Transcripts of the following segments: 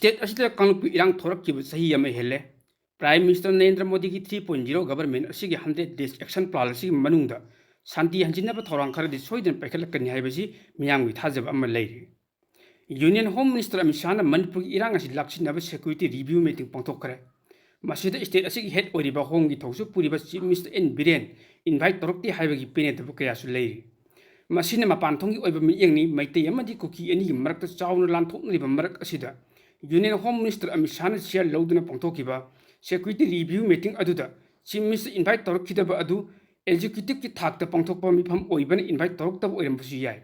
State असिदा कांगलुप इरांग थोरक्किब सही अमा हेले प्राइम मिनिस्टर नरेंद्र मोदी की 3.0 गवर्नमेंट असिगे 100 डेज एक्शन प्लान असिगे मनुंगदा शांति हंजिनब थौरांग खरदि सोइदन पैखलकनि हाइबसि मियांगि थाजब अमा लैरि यूनियन होम मिनिस्टर अमित शाहना मनपुर इरांग असि लाक्सिनब सिक्योरिटी रिव्यू मीटिंग पांथोखरे मसिदा स्टेट असिगे हेड ओरिबा होमगी थौसु पुरिबा chief minister N Biren invite तौरक्ति हाइबगी पेनेदब कयासु लैरि मसिना मपान थोंगी ओइबा मियंगनि मैतै अमदि कुकी अनिगी मरक्ता चावना लांथोकनरिबा मरक असिदा union home minister Amit Shah share लौदुना पांथोखिबा सिक्योरिटी रिव्यू मीटिंग अदुदा चीफ मिनिस्टर इनवाइट तौरक्खिदबा अदु एग्जीक्यूटिव की थाकता पांथोकपा मिफम ओइबना इनवाइट तौरक्तब ओइरमबसु याय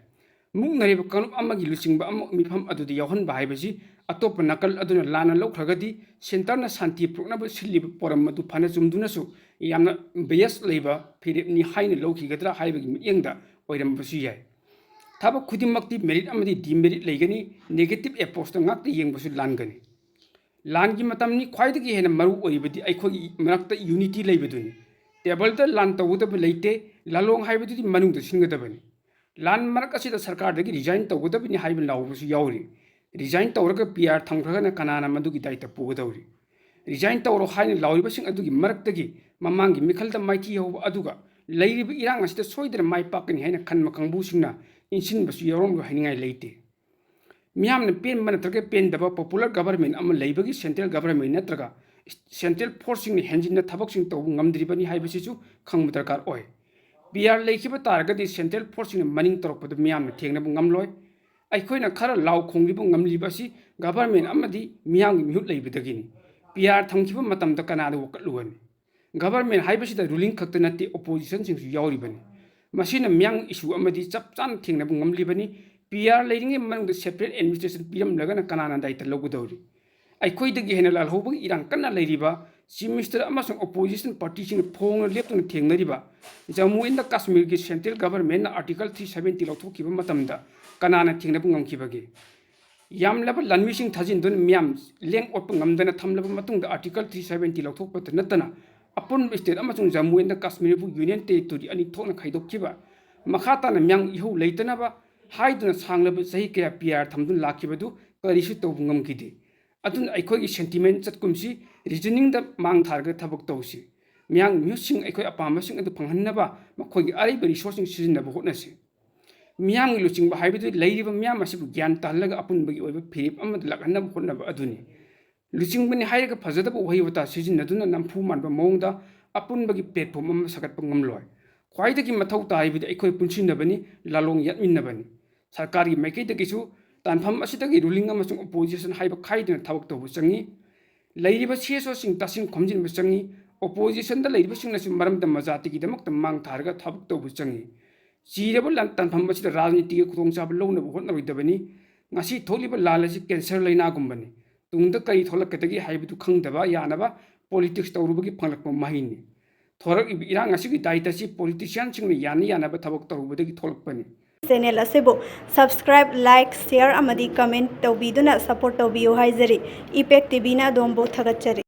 मुक्नरिबा कानुप अमगी लुचिंगबा मिफम अदुदा यावहनबा हाइबसि अतोप नकल अदुना लाना लौखरगदि सेंटरना शांति पुरक्नब सिल्लिबा पोरम अदु फाना चुमदुनसु यामना बेयस लैबा फिरेपनि हाइना लौखिगदरा हाइबगी मियंगदा ओइरमबसु याय थाबक खुदिमक्ति मेरिट अमदी डिमेरिट लेगनी नेगेटिव एप्रोच तो ngakta yengbsu langani langi matamni khwaidagi hena maru oibadi aikhoi marakta unity leibaduni table da lan tawudab leite lalong haibadi manung da singadabani lan marak asida sarkar dagi resign tawudabni haiba lawbusu yauri resign tawraga pr thangkhraga kanana madugi daita pugadawri resign tawro haina lawriba sing adugi marakdagi mamangi mikhalda maiti hoba aduga leiriba irang asida soidra mai pakani haina khanma kangbu singna insinbasu yarom haningai leite मियामने पेन मन नत्रगे पेन दबा popular government अम लेबगी central government नत्रगा central फोर्सिंग नि हेंजिन थबकसिंग तो ngमद्रिबनी हाइबसिसु खंग दरकार ओय पीआर लेखिब तारगदि सेंट्रल फोर्सिंग मनिंग तरपद मियामने थेंगनब ngमलोय अइखोइना खरा लाव खोंगिब ngमलिबसि गवर्नमेंट अमदि मियामगी मिहुत लेबदगिनि पीआर थंखिब मतमद कनाद वकलुगनि गवर्नमेंट हाइबसिदा रूलिंग खक्त नते ओपोजिशन सिंगसु यावरिबनि मसिना मियांग इशू अमदि चपचान थेंगनब ngमलिबनि पीआर लेरिंगे मनंग सेपरेट एडमिनिस्ट्रेशन पीरम लगना कनाना दायित्व लौगदौरी अखोइदगी हेना लालहौबग इरांग कन्ना लेरिबा चीफ मिनिस्टर अमसंग ओपोजिशन पार्टी सिंग फोंग लेप्तुन थेंगनरिबा जम्मू एंड कश्मीर की सेंट्रल गवर्नमेंट आर्टिकल 370 लौथोखिबा मतमदा कनाना थेंगनब ngमखिबगे यामलब लनमिसिंग थाजिनदुन मियाम लेंग ओप ngमदना थमलब मतुंग आर्टिकल 370 लौथोकपत नतना अपुन स्टेट अमसंग जम्मू एंड कश्मीर बु यूनियन टेरिटोरी अनि थोना खाइदोखिबा मखाताना म्यांग इहौ लेतनबा हाइदुना सांगलब सही कया पीआर थमदुन लाखिबदु करिसु तौब ngमखिदे अदुन अखोगी सेंटिमेंट चतकुमसी रीजनिंग द मांग थारग थबक तौसी म्यांग म्यूसिंग अखोय अपामसिंग अदु फंगहनबा मखोगी अरिब रिसोर्सिंग सिजनब होटनसी म्यांग लुचिंग हाइबदु लेरिबा म्याम असिबु ज्ञान तालग अपुनबगी ओइब फिरिप अमद लखनब होटनब अदुनि लुचिंगबनि हाइरग फजदब वहिवता सिजनदुना नमफु मानबा मौंगदा अपुनबगी प्लेटफॉर्म अम सगतप ngमलोय ख्वाइदगी मथौ ताइबदि अखोय पुनसिनबनि लालोंग यतमिनबनि सरकारी मैकैदगिसु तानफम असिदगी रूलिंग अमसुंग ओपोजिशन हाइब खाइदना थबक तौब चंगी लेरिबा सेसो सिंग तसिन खमजिन बचंगी ओपोजिशन द लेरिबा सिंगनसु मरमद मजातिगी दमक मांग थारगा थबक तौब चंगी चीरब लन तानफम असिद राजनीतिगे खुदोंचाब लौनब होटनबदबनि ngasi थोलिबा लालसि कैंसर लाइना गुंबनि तुंगदा कई थोलकतगी हाइबदु खंगदबा यानबा पॉलिटिक्स तौरुबगी फंगलकप माहिनी थोरक इरांग असिगी दायित्वसि पॉलिटिशियन सिंगने यानब थबक तौरुबदगी थोलकपनि चैनल असेबो सब्सक्राइब लाइक शेयर अमदी कमेंट तौबीदुना सपोर्ट तौबियो हाइजरी इपेक्ट टीवी ना दोंबो थगचरी।